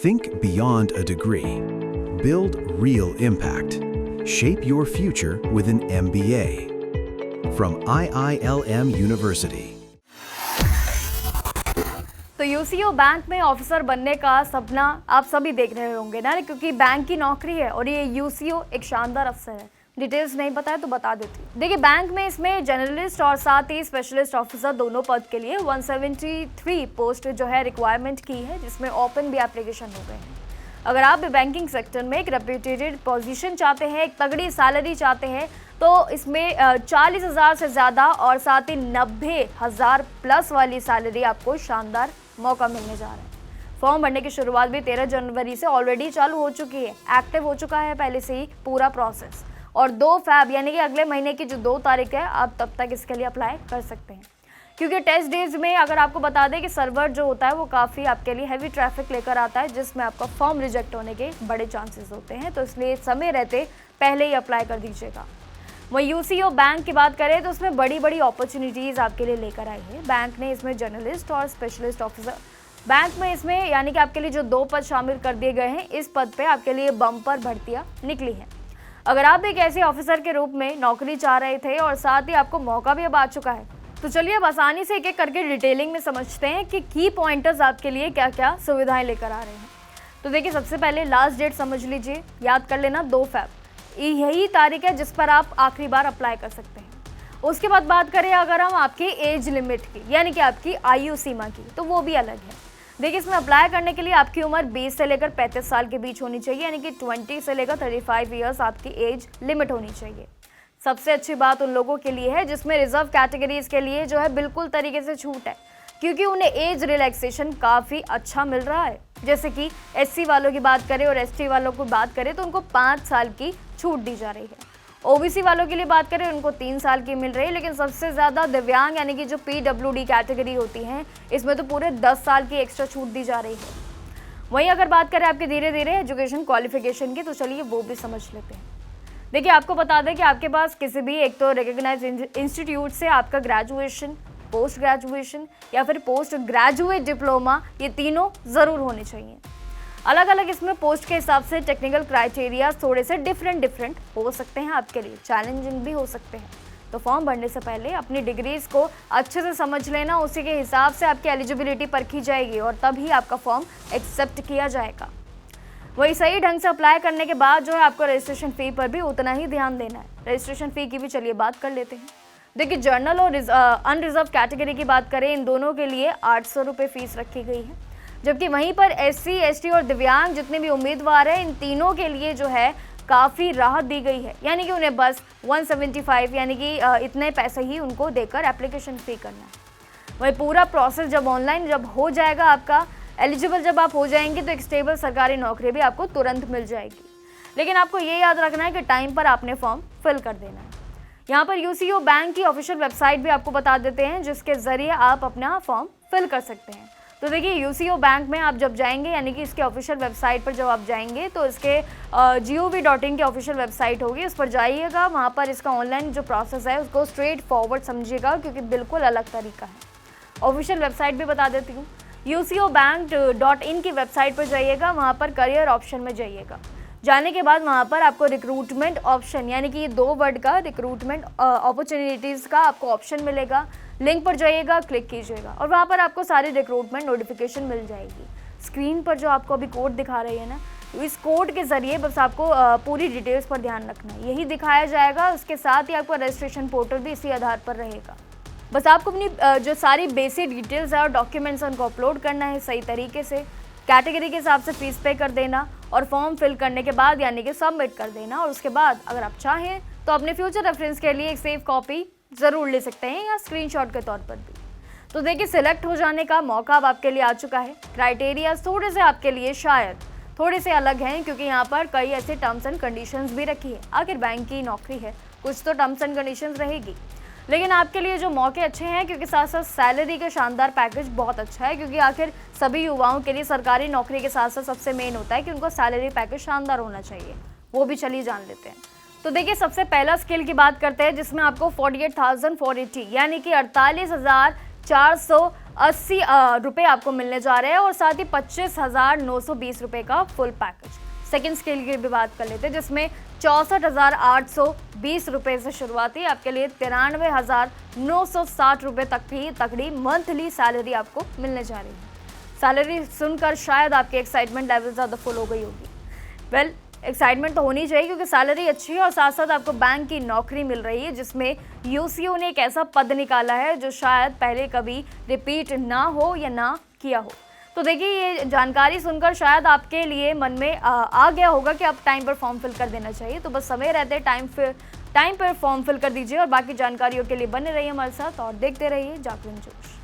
Think beyond a degree. Build real impact. Shape your future with an MBA. From IILM University. तो UCO bank में officer बनने का सपना आप सभी देख रहे होंगे ना, क्योंकि बैंक की नौकरी है और ये यूसीओ एक शानदार अवसर है। डिटेल्स नहीं पता है तो बता देती हूँ। देखिए, बैंक में इसमें जर्नलिस्ट और साथ ही स्पेशलिस्ट ऑफिसर दोनों पद के लिए 173 पोस्ट जो है रिक्वायरमेंट की है, जिसमें ओपन भी एप्लीकेशन हो गए हैं। अगर आप भी बैंकिंग सेक्टर में एक रेप्यूटेड पोजीशन चाहते हैं, एक तगड़ी सैलरी चाहते हैं, तो इसमें 40,000 से ज़्यादा और साथ ही 90,000 प्लस वाली सैलरी आपको शानदार मौका मिलने जा रहा है। फॉर्म भरने की शुरुआत भी 13 जनवरी से ऑलरेडी चालू हो चुकी है। एक्टिव हो चुका है पहले से ही पूरा प्रोसेस, और 2 फैब यानी कि अगले महीने की जो 2 तारीख है, आप तब तक इसके लिए अप्लाई कर सकते हैं। क्योंकि टेस्ट डेज में अगर आपको बता दें कि सर्वर जो होता है वो काफ़ी आपके लिए हैवी ट्रैफिक लेकर आता है, जिसमें आपका फॉर्म रिजेक्ट होने के बड़े चांसेस होते हैं, तो इसलिए समय रहते पहले ही अप्लाई कर दीजिएगा। वहीं यूसीओ बैंक की बात करें तो उसमें बड़ी बड़ी अपॉर्चुनिटीज़ आपके लिए लेकर आई है। बैंक ने इसमें जर्नलिस्ट और स्पेशलिस्ट ऑफिसर, बैंक में इसमें यानी कि आपके लिए जो 2 पद शामिल कर दिए गए हैं, इस पद पे आपके लिए बम्पर भर्तियाँ निकली हैं। अगर आप एक ऐसे ऑफिसर के रूप में नौकरी चाह रहे थे और साथ ही आपको मौका भी अब आ चुका है, तो चलिए अब आसानी से एक एक करके डिटेलिंग में समझते हैं कि की पॉइंटर्स आपके लिए क्या क्या सुविधाएं लेकर आ रहे हैं। तो देखिए, सबसे पहले लास्ट डेट समझ लीजिए, याद कर लेना 2 फैब, यही तारीख है जिस पर आप आखिरी बार अप्लाई कर सकते हैं। उसके बाद बात करें अगर हम आपकी एज लिमिट की, यानी कि आपकी आयु सीमा की, तो वो भी अलग है। देखिए, इसमें अप्लाई करने के लिए आपकी उम्र 20 से लेकर 35 साल के बीच होनी चाहिए, यानी कि 20 से लेकर 35 ईयर्स आपकी एज लिमिट होनी चाहिए। सबसे अच्छी बात उन लोगों के लिए है जिसमें रिजर्व कैटेगरीज के लिए जो है बिल्कुल तरीके से छूट है, क्योंकि उन्हें एज रिलैक्सेशन काफ़ी अच्छा मिल रहा है। जैसे कि एससी वालों की बात करें और एसटी वालों की बात करें तो उनको 5 साल की छूट दी जा रही है। ओबीसी वालों के लिए बात करें उनको 3 साल की मिल रही है, लेकिन सबसे ज़्यादा दिव्यांग यानी कि जो पीडब्ल्यूडी कैटेगरी होती हैं, इसमें तो पूरे 10 साल की एक्स्ट्रा छूट दी जा रही है। वहीं अगर बात करें आपके धीरे धीरे एजुकेशन क्वालिफिकेशन की, तो चलिए वो भी समझ लेते हैं। देखिए, आपको बता दें कि आपके पास किसी भी एक तो रिकग्नाइज इंस्टीट्यूट से आपका ग्रेजुएशन, पोस्ट ग्रेजुएशन या फिर पोस्ट ग्रेजुएट डिप्लोमा, ये तीनों ज़रूर होने चाहिए। अलग अलग इसमें पोस्ट के हिसाब से टेक्निकल क्राइटेरिया थोड़े से डिफरेंट हो सकते हैं, आपके लिए चैलेंजिंग भी हो सकते हैं। तो फॉर्म भरने से पहले अपनी डिग्रीज को अच्छे से समझ लेना, उसी के हिसाब से आपकी एलिजिबिलिटी परखी जाएगी और तभी आपका फॉर्म एक्सेप्ट किया जाएगा। वही सही ढंग से अप्लाई करने के बाद जो है आपको रजिस्ट्रेशन फ़ी पर भी उतना ही ध्यान देना है। रजिस्ट्रेशन फ़ी की भी चलिए बात कर लेते हैं। देखिए, जर्नल और अनरिजर्व कैटेगरी की बात करें, इन दोनों के लिए 800 रुपये फ़ीस रखी गई है, जबकि वहीं पर एससी, एसटी और दिव्यांग जितने भी उम्मीदवार हैं, इन तीनों के लिए जो है काफ़ी राहत दी गई है, यानी कि उन्हें बस 175 यानी कि इतने पैसे ही उनको देकर एप्लीकेशन फ़ी करना है। वही पूरा प्रोसेस जब ऑनलाइन जब हो जाएगा, आपका एलिजिबल जब आप हो जाएंगे, तो एक स्टेबल सरकारी नौकरी भी आपको तुरंत मिल जाएगी। लेकिन आपको ये याद रखना है कि टाइम पर आपने फॉर्म फिल कर देना है। यहाँ पर यूसीओ बैंक की ऑफिशियल वेबसाइट भी आपको बता देते हैं, जिसके ज़रिए आप अपना फॉर्म फिल कर सकते हैं। तो देखिए, यूसीओ बैंक में आप जब जाएंगे, यानी कि इसके ऑफिशियल वेबसाइट पर जब आप जाएंगे, तो इसके gov.in की ऑफिशियल वेबसाइट होगी, उस पर जाइएगा। वहाँ पर इसका ऑनलाइन जो प्रोसेस है उसको स्ट्रेट फॉरवर्ड समझिएगा, क्योंकि बिल्कुल अलग तरीका है। ऑफिशियल वेबसाइट भी बता देती हूँ, ucobank.in की वेबसाइट पर जाइएगा, वहाँ पर करियर ऑप्शन में जाइएगा। जाने के बाद वहाँ पर आपको रिक्रूटमेंट ऑप्शन, यानी कि ये 2 वर्ड का रिक्रूटमेंट अपॉर्चुनिटीज़ का आपको ऑप्शन मिलेगा। लिंक पर जाइएगा, क्लिक कीजिएगा और वहाँ पर आपको सारी रिक्रूटमेंट नोटिफिकेशन मिल जाएगी। स्क्रीन पर जो आपको अभी कोड दिखा रही है ना, इस कोड के ज़रिए बस आपको पूरी डिटेल्स पर ध्यान रखना है, यही दिखाया जाएगा। उसके साथ ही आपका रजिस्ट्रेशन पोर्टल भी इसी आधार पर रहेगा। बस आपको अपनी जो सारी बेसिक डिटेल्स है और डॉक्यूमेंट्स उनको अपलोड करना है सही तरीके से, कैटेगरी के हिसाब से फीस पे कर देना और फॉर्म फिल करने के बाद यानी कि सबमिट कर देना। और उसके बाद अगर आप चाहें तो अपने फ्यूचर रेफरेंस के लिए एक सेव कॉपी ज़रूर ले सकते हैं, या स्क्रीनशॉट के तौर पर भी। तो देखिए, सिलेक्ट हो जाने का मौका अब आपके लिए आ चुका है। क्राइटेरिया थोड़े से आपके लिए शायद थोड़े से अलग हैं, क्योंकि यहाँ पर कई ऐसे टर्म्स एंड कंडीशंस भी रखी है। आखिर बैंक की नौकरी है, कुछ तो टर्म्स एंड कंडीशंस रहेगी, लेकिन आपके लिए जो मौके अच्छे हैं, क्योंकि साथ साथ सैलरी का शानदार पैकेज बहुत अच्छा है। क्योंकि आखिर सभी युवाओं के लिए सरकारी नौकरी के साथ साथ सबसे मेन होता है कि उनको सैलरी पैकेज शानदार होना चाहिए, वो भी चलिए जान लेते हैं। तो देखिए, सबसे पहला स्किल की बात करते हैं, जिसमें आपको 48,480 यानी कि 48,480 80 रुपये आपको मिलने जा रहे हैं और साथ ही 25,920 रुपये का फुल पैकेज। सेकेंड स्केल की भी बात कर लेते हैं, जिसमें 64,820 रुपये से शुरुआती आपके लिए 93,960 रुपये तक की तगड़ी मंथली सैलरी आपको मिलने जा रही है। सैलरी सुनकर शायद आपकी एक्साइटमेंट लेवल ज़्यादा फुल हो गई होगी। वेल, एक्साइटमेंट तो होनी चाहिए क्योंकि सैलरी अच्छी है और साथ साथ आपको बैंक की नौकरी मिल रही है, जिसमें यूसीओ ने एक ऐसा पद निकाला है जो शायद पहले कभी रिपीट ना हो या ना किया हो। तो देखिए, ये जानकारी सुनकर शायद आपके लिए मन में आ गया होगा कि अब टाइम पर फॉर्म फिल कर देना चाहिए। तो बस समय रहते टाइम पर फॉर्म फिल कर दीजिए और बाकी जानकारियों के लिए बने रहिए हमारे साथ और देखते रहिए जागरण जोश।